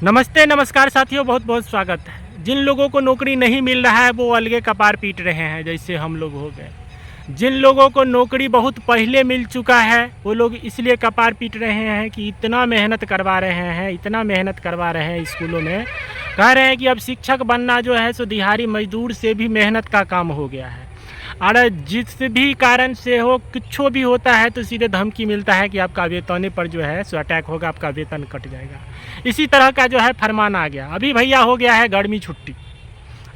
नमस्ते नमस्कार साथियों, बहुत बहुत स्वागत है। जिन लोगों को नौकरी नहीं मिल रहा है वो अलगे कपार पीट रहे हैं, जैसे हम लोग हो गए। जिन लोगों को नौकरी बहुत पहले मिल चुका है वो लोग इसलिए कपार पीट रहे हैं कि इतना मेहनत करवा रहे हैं, इतना मेहनत करवा रहे हैं स्कूलों में। कह रहे हैं कि अब शिक्षक बनना जो है सो दिहाड़ी मजदूर से भी मेहनत का काम हो गया है। और जिस भी कारण से हो, कुछ भी होता है तो सीधे धमकी मिलता है कि आपका वेतन पर जो है सो अटैक होगा, आपका वेतन कट जाएगा। इसी तरह का जो है फरमान आ गया। अभी भैया हो गया है गर्मी छुट्टी,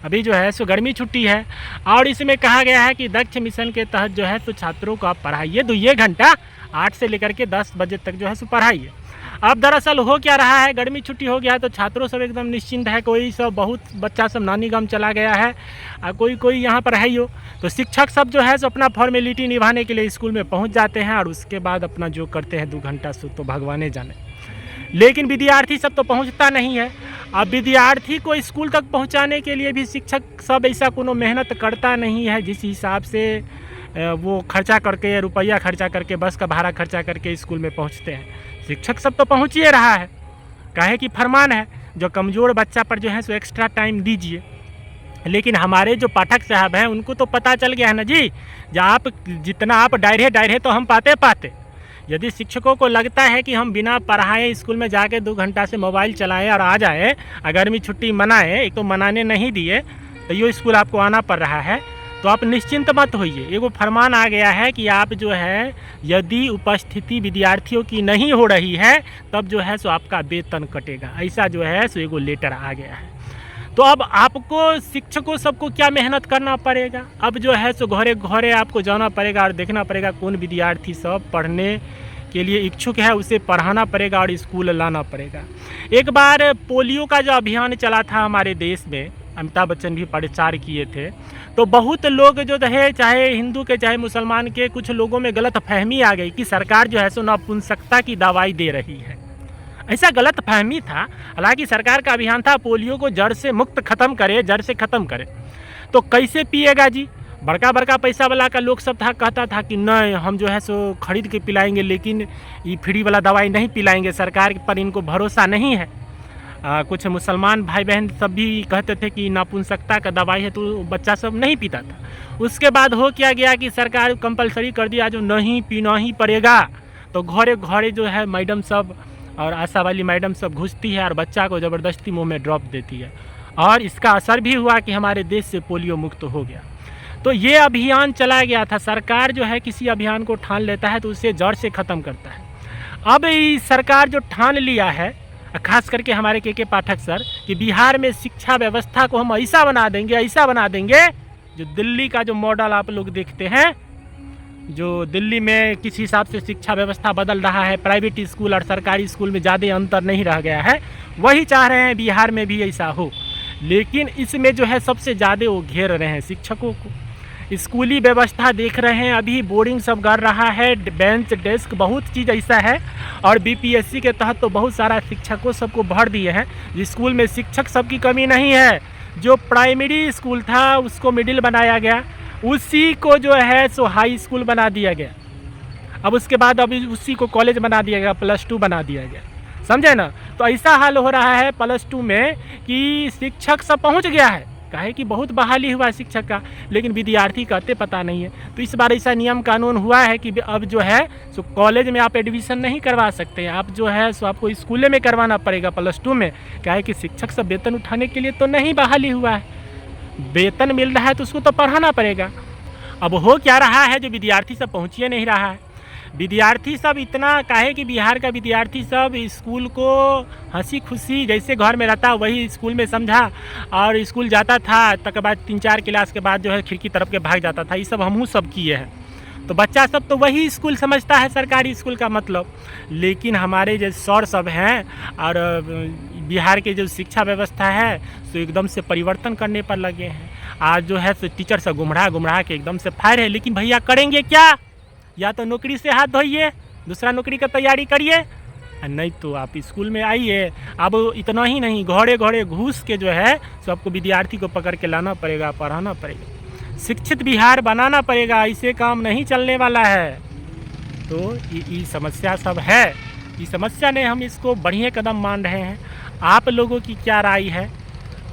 अभी जो है सो गर्मी छुट्टी है और इसमें कहा गया है कि दक्ष मिशन के तहत जो है सो छात्रों को आप पढ़ाइए 2 घंटा, 8 से लेकर के 10 बजे तक जो है सो पढ़ाइए। अब दरअसल हो क्या रहा है, गर्मी छुट्टी हो गया है तो छात्रों सब एकदम निश्चिंत है। कोई सब बहुत बच्चा सब नानी गांव चला गया है और कोई यहाँ पर है ही हो। तो शिक्षक सब जो है सो अपना फॉर्मेलिटी निभाने के लिए स्कूल में पहुँच जाते हैं और उसके बाद अपना जो करते हैं 2 घंटा सो तो भगवाने जाने। लेकिन विद्यार्थी सब तो पहुंचता नहीं है। अब विद्यार्थी को स्कूल तक पहुंचाने के लिए भी शिक्षक सब ऐसा कोनो मेहनत करता नहीं है जिस हिसाब से वो खर्चा करके, रुपया खर्चा करके, बस का भाड़ा खर्चा करके स्कूल में पहुंचते हैं। शिक्षक सब तो पहुंच ही रहा है, काहे कि फरमान है जो कमज़ोर बच्चा पर जो है सो एक्स्ट्रा टाइम दीजिए। लेकिन हमारे जो पाठक साहब हैं उनको तो पता चल गया है ना जी, जितना आप डायरे तो हम पाते। यदि शिक्षकों को लगता है कि हम बिना पढ़ाए स्कूल में जाके 2 घंटा से मोबाइल चलाएं और आ जाए, अगर भी छुट्टी मनाएं, एक तो मनाने नहीं दिए तो ये स्कूल आपको आना पड़ रहा है, तो आप निश्चिंत मत होइए। एगो फरमान आ गया है कि आप जो है यदि उपस्थिति विद्यार्थियों की नहीं हो रही है तब जो है सो आपका वेतन कटेगा, ऐसा जो है सो एगो लेटर आ गया है। तो अब आपको शिक्षकों सबको क्या मेहनत करना पड़ेगा, अब जो है सो घरे घरे आपको जाना पड़ेगा और देखना पड़ेगा कौन विद्यार्थी सब पढ़ने के लिए इच्छुक है, उसे पढ़ाना पड़ेगा और स्कूल लाना पड़ेगा। एक बार पोलियो का जो अभियान चला था हमारे देश में, अमिताभ बच्चन भी प्रचार किए थे, तो बहुत लोग जो है, चाहे हिंदू के चाहे मुसलमान के, कुछ लोगों में गलत फहमी आ गई कि सरकार जो है सो नपुंसकता की दवाई दे रही है। ऐसा गलत फहमी था। हालांकि सरकार का अभियान था पोलियो को जड़ से मुक्त खत्म करे, जड़ से ख़त्म करे। तो कैसे पिएगा जी, बड़का पैसा वाला का लोग सब था, कहता था कि नहीं हम जो है सो खरीद के पिलाएंगे, लेकिन ये फ्री वाला दवाई नहीं पिलाएंगे, सरकार पर इनको भरोसा नहीं है। कुछ मुसलमान भाई बहन सब भी कहते थे कि नापुंसकता का दवाई है, तो बच्चा सब नहीं पीता था। उसके बाद हो क्या गया कि सरकार कंपलसरी कर दिया, जो नहीं पीना ही पड़ेगा। तो घरे घरे जो है मैडम सब और आशा वाली मैडम सब घुसती है और बच्चा को ज़बरदस्ती मुंह में ड्रॉप देती है, और इसका असर भी हुआ कि हमारे देश से पोलियो मुक्त हो गया। तो ये अभियान चला गया था। सरकार जो है किसी अभियान को ठान लेता है तो उसे जड़ से ख़त्म करता है। अब ये सरकार जो ठान लिया है, खास करके हमारे के पाठक सर, कि बिहार में शिक्षा व्यवस्था को हम ऐसा बना देंगे जो दिल्ली का जो मॉडल आप लोग देखते हैं, जो दिल्ली में किस हिसाब से शिक्षा व्यवस्था बदल रहा है, प्राइवेट स्कूल और सरकारी स्कूल में ज़्यादा अंतर नहीं रह गया है, वही चाह रहे हैं बिहार में भी ऐसा हो। लेकिन इसमें जो है सबसे ज़्यादा वो घेर रहे हैं शिक्षकों को। स्कूली व्यवस्था देख रहे हैं, अभी बोर्डिंग सब कर रहा है, बेंच डेस्क बहुत चीज़ ऐसा है। और बीपीएससी के तहत तो बहुत सारा शिक्षकों सबको भर दिए हैं। स्कूल में शिक्षक सबकी कमी नहीं है। जो प्राइमरी स्कूल था उसको मिडिल बनाया गया, उसी को जो है सो हाई स्कूल बना दिया गया। अब उसके बाद अभी उसी को कॉलेज बना दिया गया, +2 बना दिया गया, समझे ना। तो ऐसा हाल हो रहा है +2 में कि शिक्षक सब पहुंच गया है, काहे कि बहुत बहाली हुआ है शिक्षक का, लेकिन विद्यार्थी कहते पता नहीं है। तो इस बार ऐसा नियम कानून हुआ है कि अब जो है सो कॉलेज में आप एडमिशन नहीं करवा सकते हैं, आप जो है सो आपको स्कूल में करवाना पड़ेगा +2 में। काहे कि शिक्षक सब वेतन उठाने के लिए तो नहीं बहाली हुआ है, वेतन मिल रहा है तो उसको तो पढ़ाना पड़ेगा। अब हो क्या रहा है, जो विद्यार्थी सब पहुँच ही नहीं रहा है। विद्यार्थी सब इतना, काहे कि बिहार का विद्यार्थी सब स्कूल को हंसी खुशी जैसे घर में रहता वही स्कूल में समझा, और स्कूल जाता था, तक बाद 3-4 क्लास के बाद जो है खिड़की तरफ के भाग जाता था। ये सब हमहूँ सब किए हैं। तो बच्चा सब तो वही स्कूल समझता है, सरकारी स्कूल का मतलब। लेकिन हमारे जो सर सब हैं और बिहार के जो शिक्षा व्यवस्था है तो एकदम से परिवर्तन करने पर लगे हैं। आज जो है तो टीचर सब गुमराह के एकदम से फायर है। लेकिन भैया करेंगे क्या, या तो नौकरी से हाथ धोइए, दूसरा नौकरी का तैयारी करिए, नहीं तो आप स्कूल में आइए। अब इतना ही नहीं, घरे घरे घुस के जो है तो आपको विद्यार्थी को पकड़ के लाना पड़ेगा, पढ़ाना पड़ेगा, शिक्षित बिहार बनाना पड़ेगा। ऐसे काम नहीं चलने वाला है। तो ये समस्या सब है। इस समस्या ने हम इसको बढ़िया कदम मान रहे हैं आप लोगों की क्या राय है।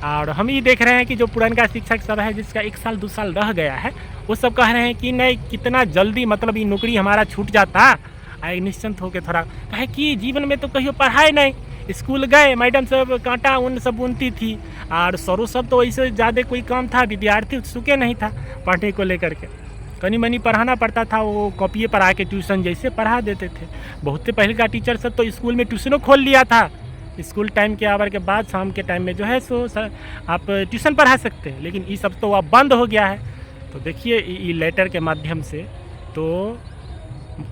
और हम ये देख रहे हैं कि जो पुराना शिक्षक सब है जिसका 1 साल 2 साल रह गया है, वो सब कह रहे हैं कि नहीं कितना जल्दी मतलब ये नौकरी हमारा छूट जाता, निश्चिंत होकर थोड़ा कहे कि जीवन में तो कहीं पढ़ाई नहीं, स्कूल गए मैडम सब कांटा उन सब बुनती थी और सरों सब तो ऐसे ज़्यादा कोई काम था, विद्यार्थी उत्सुके नहीं था पढ़ने को लेकर के, कनी मनी पढ़ाना पड़ता था, वो कॉपिए पर आके ट्यूशन जैसे पढ़ा देते थे। बहुत से पहले का टीचर सब तो स्कूल में ट्यूशनों खोल लिया था, स्कूल टाइम के आवर के बाद शाम के टाइम में जो है सो आप ट्यूशन पढ़ा सकते हैं, लेकिन ये सब तो अब बंद हो गया है। तो देखिए ये लेटर के माध्यम से तो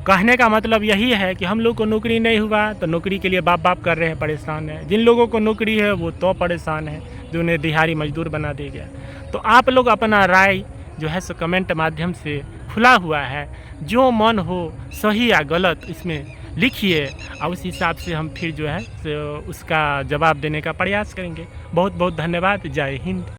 कहने का मतलब यही है कि हम लोग को नौकरी नहीं हुआ तो नौकरी के लिए बाप बाप कर रहे हैं, परेशान है। जिन लोगों को नौकरी है वो तो परेशान है जो उन्हें दिहाड़ी मजदूर बना दे गया। तो आप लोग अपना राय जो है सो कमेंट माध्यम से खुला हुआ है, जो मन हो सही या गलत इसमें लिखिए और उस हिसाब से हम फिर जो है उसका जवाब देने का प्रयास करेंगे। बहुत बहुत धन्यवाद। जय हिंद।